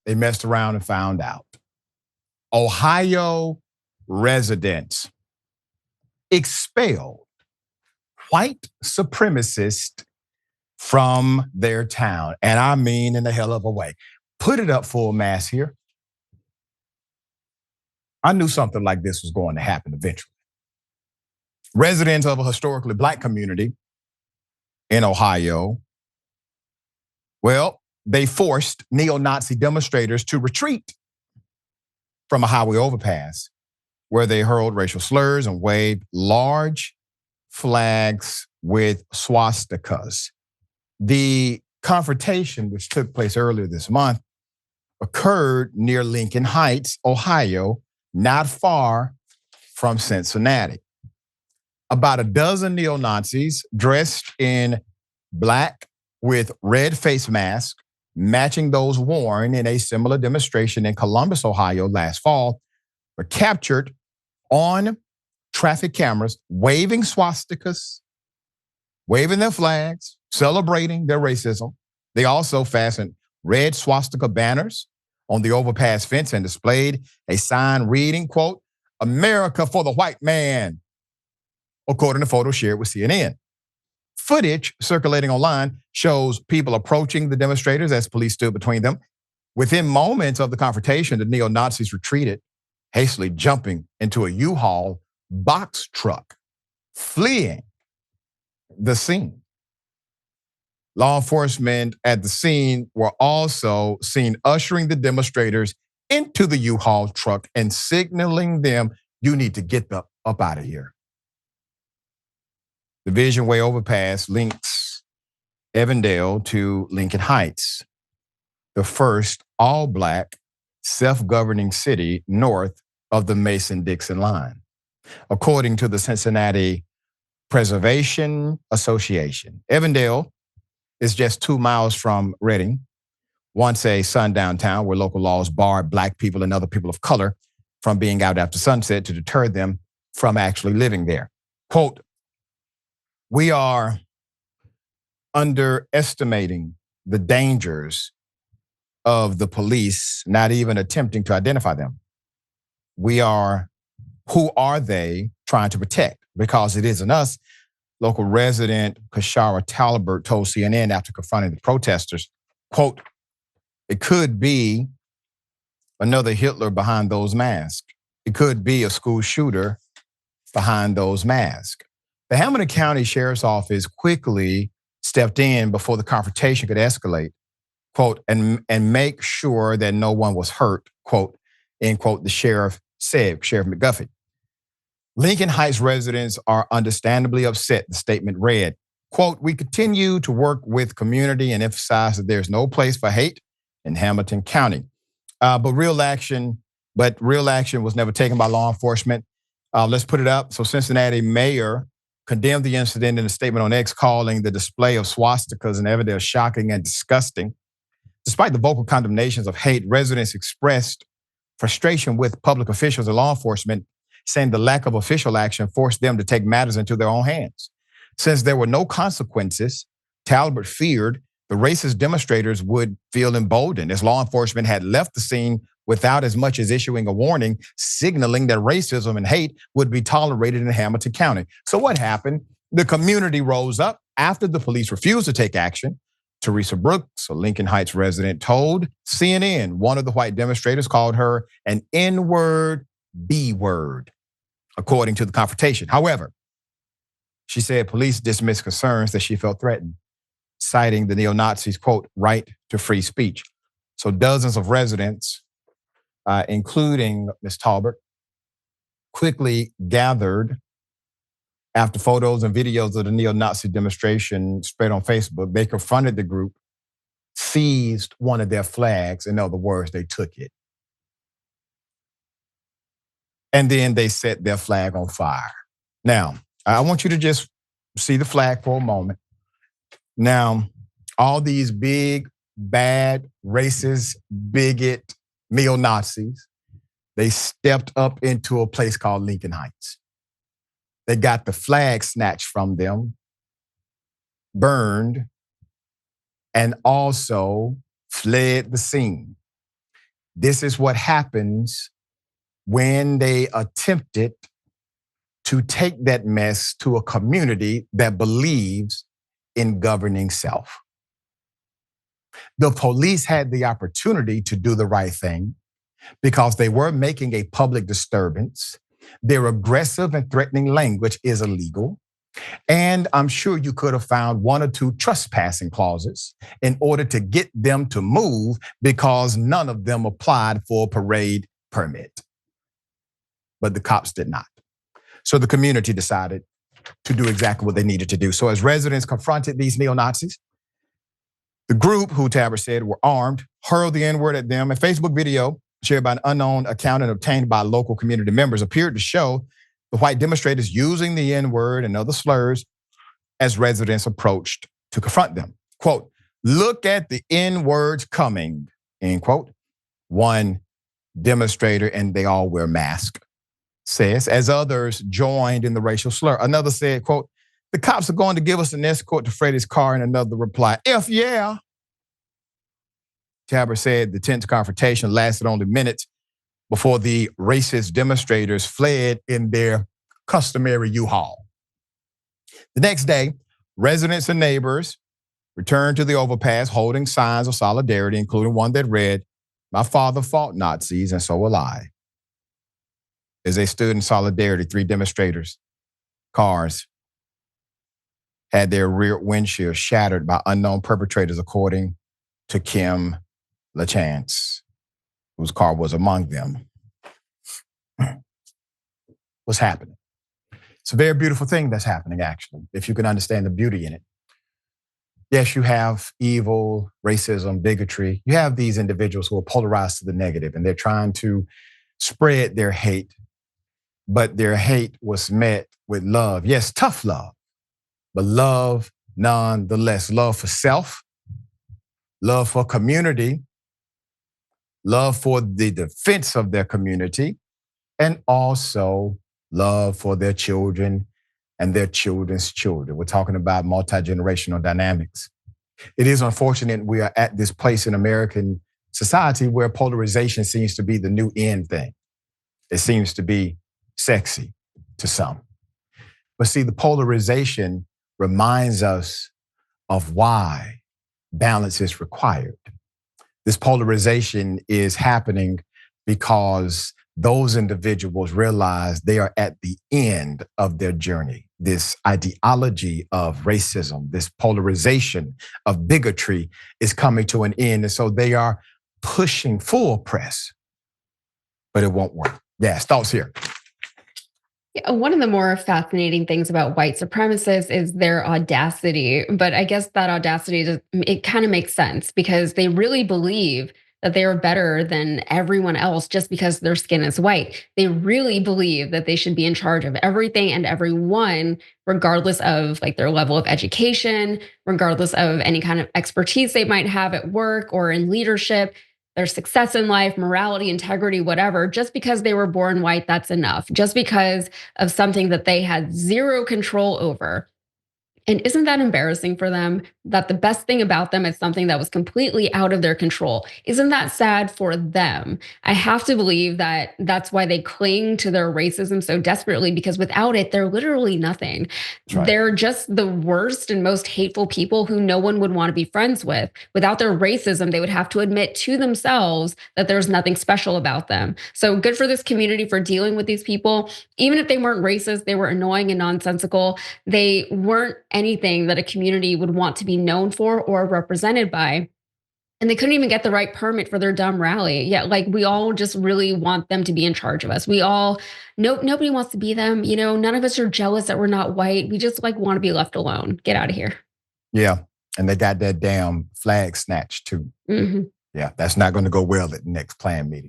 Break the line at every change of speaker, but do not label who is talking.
they messed around and found out. Ohio residents expelled white supremacists from their town. And I mean in a hell of a way. Put it up full mass here. I knew something like this was going to happen eventually. Residents of a historically black community in Ohio, well, they forced neo-Nazi demonstrators to retreat from a highway overpass where they hurled racial slurs and waved large flags with swastikas. The confrontation, which took place earlier this month, occurred near Lincoln Heights, Ohio, not far from Cincinnati. About a dozen neo-Nazis dressed in black with red face masks, matching those worn in a similar demonstration in Columbus, Ohio last fall, were captured on traffic cameras, waving swastikas, waving their flags, celebrating their racism. They also fastened red swastika banners on the overpass fence and displayed a sign reading, quote, "America for the white man," according to photos shared with CNN. Footage circulating online shows people approaching the demonstrators as police stood between them. Within moments of the confrontation, the neo-Nazis retreated, hastily jumping into a U-Haul box truck, fleeing the scene. Law enforcement at the scene were also seen ushering the demonstrators into the U-Haul truck and signaling them, "You need to get up out of here." The Vision Way overpass links Avondale to Lincoln Heights, the first all-black self-governing city north of the Mason-Dixon line. According to the Cincinnati Preservation Association, Avondale is just 2 miles from Reading, once a sundown town where local laws barred black people and other people of color from being out after sunset to deter them from actually living there. Quote, "We are underestimating the dangers of the police, not even attempting to identify them. Who are they trying to protect? Because it isn't us," local resident Kashara Talbert told CNN after confronting the protesters. Quote, "It could be another Hitler behind those masks. It could be a school shooter behind those masks." The Hamilton County Sheriff's Office quickly stepped in before the confrontation could escalate, quote, and make sure that no one was hurt, quote, end quote, the sheriff said, Sheriff McGuffey. Lincoln Heights residents are understandably upset, the statement read. Quote, "We continue to work with community and emphasize that there's no place for hate in Hamilton County." But real action was never taken by law enforcement. Let's put it up. So Cincinnati mayor condemned the incident in a statement on X, calling the display of swastikas in Avondale shocking and disgusting. Despite the vocal condemnations of hate, residents expressed frustration with public officials and law enforcement, saying the lack of official action forced them to take matters into their own hands. Since there were no consequences, Talbot feared the racist demonstrators would feel emboldened as law enforcement had left the scene without as much as issuing a warning, signaling that racism and hate would be tolerated in Hamilton County. So what happened? The community rose up after the police refused to take action. Teresa Brooks, a Lincoln Heights resident, told CNN one of the white demonstrators called her an N-word, B-word, according to the confrontation. However, she said police dismissed concerns that she felt threatened, citing the neo-Nazis, quote, right to free speech. So dozens of residents, including Ms. Talbot, quickly gathered after photos and videos of the neo-Nazi demonstration spread on Facebook. They confronted the group, seized one of their flags. In other words, they took it. And then they set their flag on fire. Now, I want you to just see the flag for a moment. Now, all these big, bad, racist, bigot neo-Nazis, they stepped up into a place called Lincoln Heights. They got the flag snatched from them, burned, and also fled the scene. This is what happens when they attempted to take that mess to a community that believes in governing self. The police had the opportunity to do the right thing because they were making a public disturbance. Their aggressive and threatening language is illegal. And I'm sure you could have found one or two trespassing clauses in order to get them to move because none of them applied for a parade permit. But the cops did not. So the community decided to do exactly what they needed to do. So as residents confronted these neo-Nazis, the group, who Tabor said were armed, hurled the N-word at them. A Facebook video shared by an unknown account and obtained by local community members appeared to show the white demonstrators using the N-word and other slurs as residents approached to confront them. Quote, "Look at the N-words coming," end quote. One demonstrator, and they all wear masks, says, as others joined in the racial slur. Another said, quote, "The cops are going to give us an escort to Freddie's car," and another replied, "If yeah." Tabor said the tense confrontation lasted only minutes before the racist demonstrators fled in their customary U-Haul. The next day, residents and neighbors returned to the overpass holding signs of solidarity, including one that read, "My father fought Nazis and so will I." As they stood in solidarity, 3 demonstrators' cars had their rear windshield shattered by unknown perpetrators, according to Kim LaChance, whose car was among them. What's happening? It's a very beautiful thing that's happening, actually, if you can understand the beauty in it. Yes, you have evil, racism, bigotry. You have these individuals who are polarized to the negative, and they're trying to spread their hate, but their hate was met with love. Yes, tough love, but love nonetheless. Love for self, love for community, love for the defense of their community, and also love for their children and their children's children. We're talking about multi-generational dynamics. It is unfortunate we are at this place in American society where polarization seems to be the new end thing. It seems to be sexy to some. But see, the polarization reminds us of why balance is required. This polarization is happening because those individuals realize they are at the end of their journey. This ideology of racism, this polarization of bigotry is coming to an end. And so they are pushing full press, but it won't work. Yes, thoughts here.
Yeah, one of the more fascinating things about white supremacists is their audacity. But I guess that audacity, it kind of makes sense because they really believe that they are better than everyone else just because their skin is white. They really believe that they should be in charge of everything and everyone, regardless of like their level of education, regardless of any kind of expertise they might have at work or in leadership, their success in life, morality, integrity, whatever. Just because they were born white, that's enough. Just because of something that they had zero control over. And isn't that embarrassing for them that the best thing about them is something that was completely out of their control? Isn't that sad for them? I have to believe that that's why they cling to their racism so desperately, because without it, they're literally nothing.
Right.
They're just the worst and most hateful people who no one would want to be friends with. Without their racism, they would have to admit to themselves that there's nothing special about them. So good for this community for dealing with these people. Even if they weren't racist, they were annoying and nonsensical. They weren't anything that a community would want to be known for or represented by. And they couldn't even get the right permit for their dumb rally. Yet, like, we all just really want them to be in charge of us. We all, nobody wants to be them. You know, none of us are jealous that we're not white. We just like want to be left alone. Get out of here.
Yeah. And they got that damn flag snatched too.
Mm-hmm.
Yeah. That's not going to go well at the next Klan meeting.